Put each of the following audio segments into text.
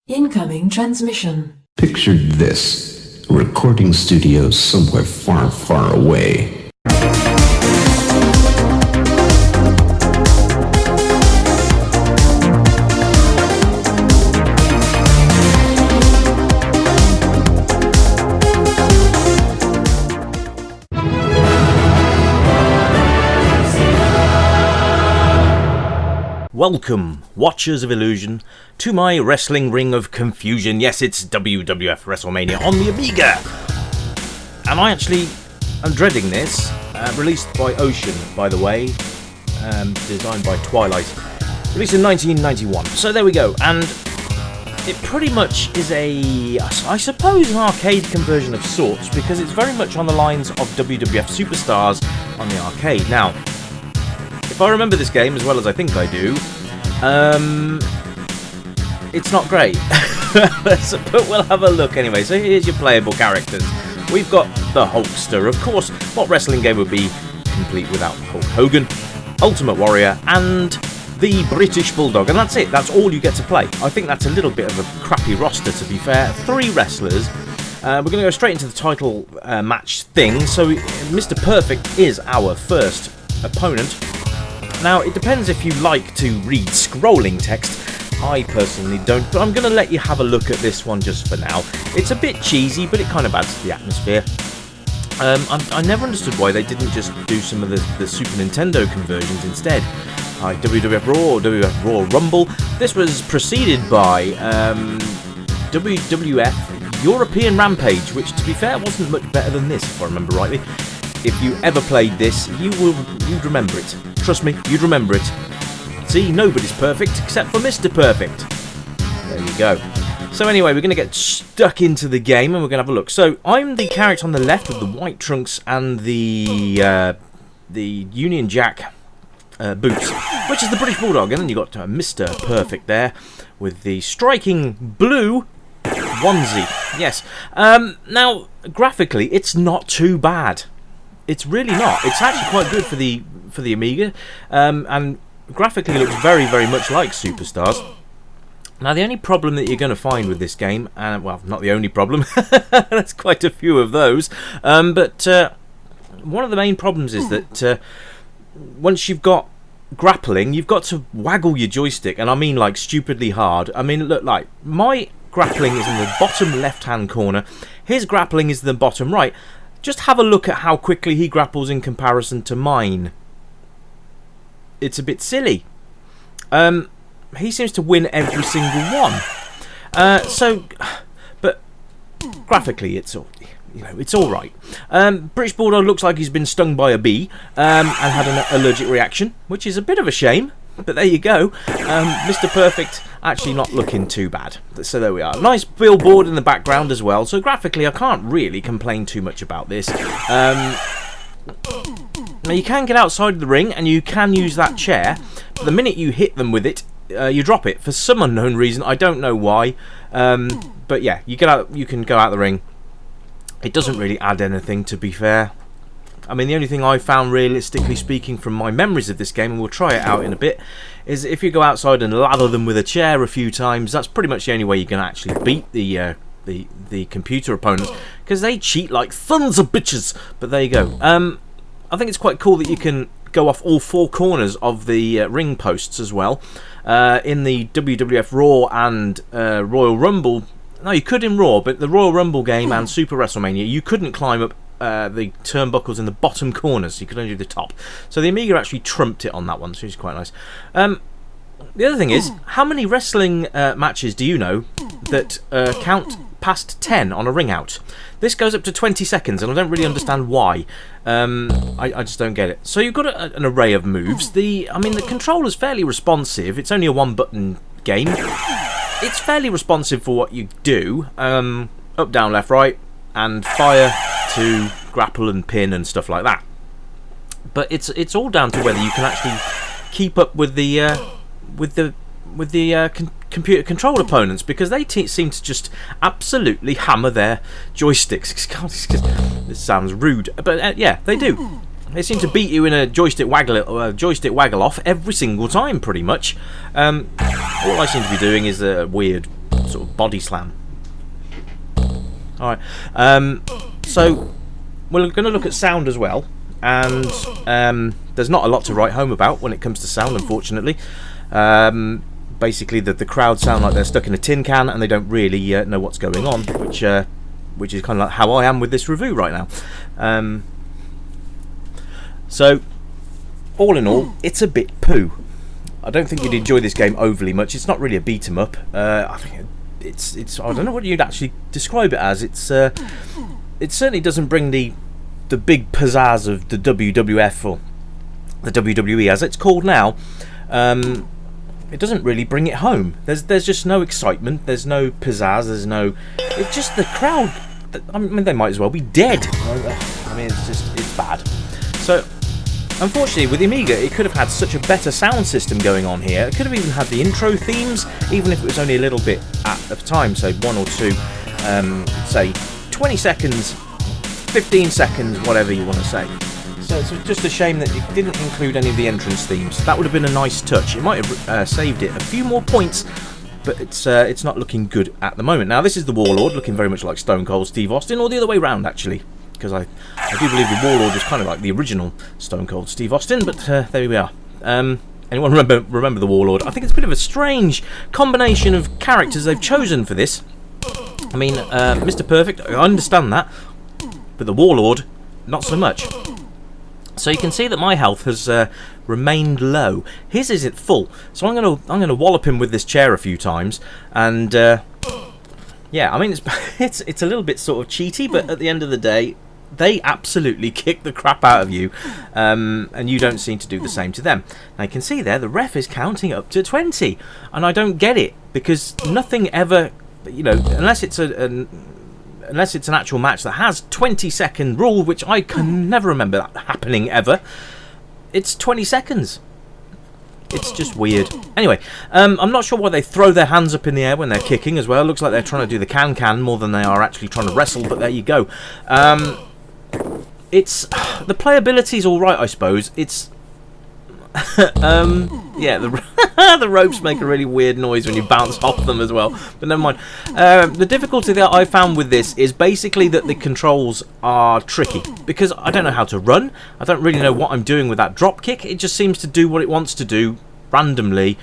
Incoming transmission. Picture this. A recording studio somewhere far, far away. Welcome, Watchers of Illusion, to my wrestling ring of confusion. Yes, it's WWF WrestleMania on the Amiga. And I actually am dreading this. Released by Ocean, by the way. Designed by Twilight. Released in 1991. So there we go. And it pretty much is I suppose, an arcade conversion of sorts, because it's very much on the lines of WWF Superstars on the arcade. Now, if I remember this game as well as I think I do, it's not great. But we'll have a look anyway. So here's your playable characters. We've got the Hulkster. Of course, what wrestling game would be complete without Hulk Hogan, Ultimate Warrior, and the British Bulldog? And that's it. That's all you get to play. I think that's a little bit of a crappy roster, to be fair. 3 wrestlers. We're going to go straight into the title match thing. So Mr. Perfect is our first opponent. Now, it depends if you like to read scrolling text. I personally don't, but I'm going to let you have a look at this one just for now. It's a bit cheesy, but it kind of adds to the atmosphere. I never understood why they didn't just do some of the Super Nintendo conversions instead. Like WWF Raw or WWF Raw Rumble. This was preceded by WWF European Rampage, which, to be fair, wasn't much better than this, if I remember rightly. If you ever played this, you'd remember it. Trust me, you'd remember it. See, nobody's perfect except for Mr. Perfect. There you go. So anyway, we're going to get stuck into the game and we're going to have a look. So I'm the character on the left with the white trunks and the Union Jack boots, which is the British Bulldog. And then you've got Mr. Perfect there with the striking blue onesie. Yes. Now, graphically, it's not too bad. It's really not. It's actually quite good for the Amiga, and graphically looks very, very much like Superstars. Now, the only problem that you're going to find with this game, and well, not the only problem, there's quite a few of those, but one of the main problems is that once you've got grappling, you've got to waggle your joystick, and I mean like stupidly hard. I mean, look, like my grappling is in the bottom left-hand corner, his grappling is in the bottom right. Just have a look at how quickly he grapples in comparison to mine. It's a bit silly. He seems to win every single one. But graphically, it's all right. British Bulldog looks like he's been stung by a bee and had an allergic reaction, which is a bit of a shame. But there you go. Mr. Perfect actually not looking too bad. So there we are. Nice billboard in the background as well. So graphically, I can't really complain too much about this. Now you can get outside of the ring and you can use that chair. But the minute you hit them with it, you drop it for some unknown reason. I don't know why. But yeah, you can go out the ring. It doesn't really add anything, to be fair. I mean, the only thing I found, realistically speaking, from my memories of this game, and we'll try it out in a bit, is if you go outside and lather them with a chair a few times, that's pretty much the only way you can actually beat the computer opponents, because they cheat like tons of bitches. But there you go. I think it's quite cool that you can go off all 4 corners of the ring posts as well. In the WWF Raw and Royal Rumble, no, you could in Raw, but the Royal Rumble game and Super WrestleMania, you couldn't climb up the turnbuckles in the bottom corners, so you could only do the top. So the Amiga actually trumped it on that one, which is quite nice. The other thing is, how many wrestling matches do you know that count past 10 on a ring out? This goes up to 20 seconds, and I don't really understand why. I just don't get it. So you've got an array of moves. The controller's fairly responsive. It's only a 1-button game. It's fairly responsive for what you do. Up, down, left, right, and fire to grapple and pin and stuff like that. But it's all down to whether you can actually keep up with the computer controlled opponents, because they seem to just absolutely hammer their joysticks. God, this sounds rude, but yeah, they do. They seem to beat you in a joystick waggle off every single time, pretty much. All I seem to be doing is a weird sort of body slam. Alright, so we're going to look at sound as well, and there's not a lot to write home about when it comes to sound, unfortunately. Basically, the crowd sound like they're stuck in a tin can and they don't really know what's going on, which is kind of like how I am with this review right now. So, all in all, it's a bit poo. I don't think you'd enjoy this game overly much. It's not really a beat 'em up. I think it's I don't know what you'd actually describe it as. It certainly doesn't bring the big pizzazz of the WWF or the WWE as it's called now. It doesn't really bring it home. There's just no excitement. There's no pizzazz. There's no. It's just the crowd. I mean, they might as well be dead. I mean, it's bad. So, unfortunately, with the Amiga, it could have had such a better sound system going on here. It could have even had the intro themes, even if it was only a little bit at the time, so 1 or 2, say 20 seconds, 15 seconds, whatever you want to say. So it's just a shame that it didn't include any of the entrance themes. That would have been a nice touch. It might have saved it a few more points, but it's not looking good at the moment. Now, this is the Warlord, looking very much like Stone Cold Steve Austin, or the other way round, actually. Because I do believe the Warlord was kind of like the original Stone Cold Steve Austin, but there we are. Anyone remember the Warlord? I think it's a bit of a strange combination of characters they've chosen for this. I mean, Mr. Perfect, I understand that, but the Warlord, not so much. So you can see that my health has remained low. His is at full, so I'm gonna wallop him with this chair a few times, and yeah, I mean it's a little bit sort of cheaty, but at the end of the day, they absolutely kick the crap out of you, and you don't seem to do the same to them. Now you can see there the ref is counting up to 20, and I don't get it, because nothing ever, you know, unless it's an actual match that has 20-second rule, which I can never remember that happening ever. It's 20 seconds. It's just weird. Anyway, I'm not sure why they throw their hands up in the air when they're kicking as well. Looks like they're trying to do the can-can more than they are actually trying to wrestle, but there you go. It's the playability's all right, I suppose. It's yeah, the ropes make a really weird noise when you bounce off them as well, but never mind. The difficulty that I found with this is basically that the controls are tricky, because I don't know how to run. I don't really know what I'm doing with that drop kick. It just seems to do what it wants to do randomly,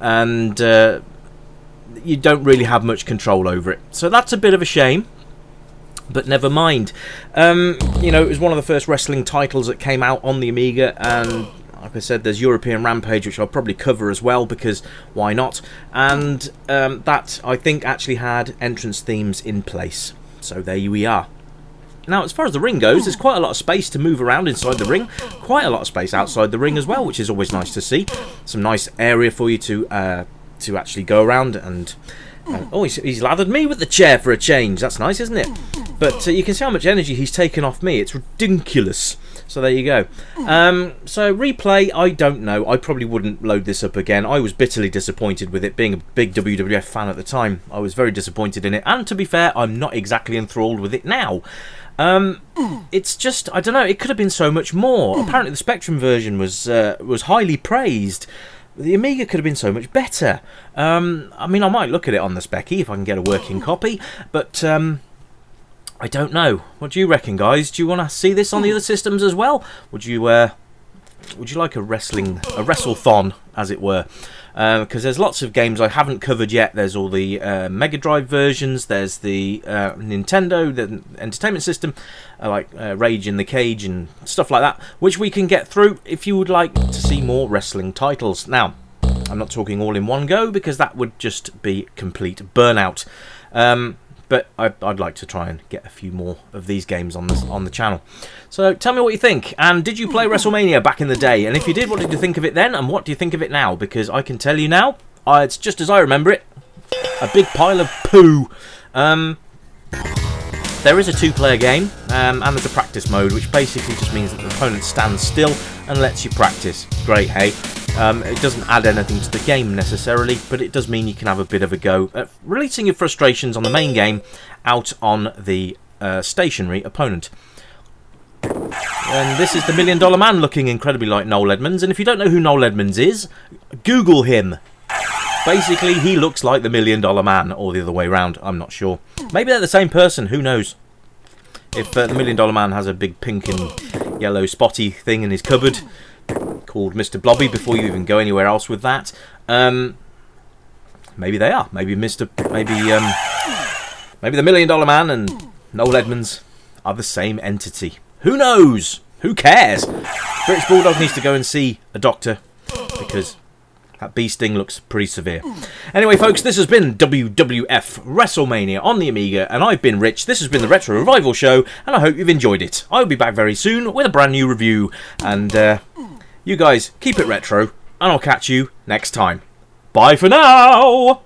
and you don't really have much control over it. So that's a bit of a shame, but never mind. You know, it was one of the first wrestling titles that came out on the Amiga, and like I said, there's European Rampage, which I'll probably cover as well, because why not? And that, I think, actually had entrance themes in place. So there we are. Now, as far as the ring goes, there's quite a lot of space to move around inside the ring. Quite a lot of space outside the ring as well, which is always nice to see. Some nice area for you to actually go around and... oh, he's lathered me with the chair for a change. That's nice, isn't it? But you can see how much energy he's taken off me. It's ridiculous. So there you go. So replay, I don't know. I probably wouldn't load this up again. I was bitterly disappointed with it. Being a big WWF fan at the time, I was very disappointed in it. And to be fair, I'm not exactly enthralled with it now. It's just, I don't know, it could have been so much more. Apparently the Spectrum version was highly praised. The Amiga could have been so much better. I mean, I might look at it on the Specky if I can get a working copy, but I don't know. What do you reckon, guys? Do you want to see this on the other systems as well? Would you like a wrestle-thon, as it were? Because there's lots of games I haven't covered yet. There's all the Mega Drive versions. There's the Nintendo, the entertainment system, like Rage in the Cage and stuff like that, which we can get through if you would like to see more wrestling titles. Now, I'm not talking all in one go, because that would just be complete burnout. But I'd like to try and get a few more of these games on the channel. So tell me what you think. And did you play WrestleMania back in the day? And if you did, what did you think of it then? And what do you think of it now? Because I can tell you now, it's just as I remember it. A big pile of poo. There is a 2-player game, and there's a practice mode, which basically just means that the opponent stands still and lets you practice. Great, hey? It doesn't add anything to the game necessarily, but it does mean you can have a bit of a go at releasing your frustrations on the main game out on the stationary opponent. And this is the $1 Million Man, looking incredibly like Noel Edmonds, and if you don't know who Noel Edmonds is, Google him. Basically, he looks like the $1 Million Man, or the other way around. I'm not sure. Maybe they're the same person. Who knows? If the $1 Million Man has a big pink and yellow spotty thing in his cupboard called Mr. Blobby, before you even go anywhere else with that, maybe they are. Maybe the $1 Million Man and Noel Edmonds are the same entity. Who knows? Who cares? British Bulldog needs to go and see a doctor, because that bee sting looks pretty severe. Anyway, folks, this has been WWF WrestleMania on the Amiga, and I've been Rich. This has been the Retro Revival Show, and I hope you've enjoyed it. I'll be back very soon with a brand new review, and you guys keep it retro, and I'll catch you next time. Bye for now!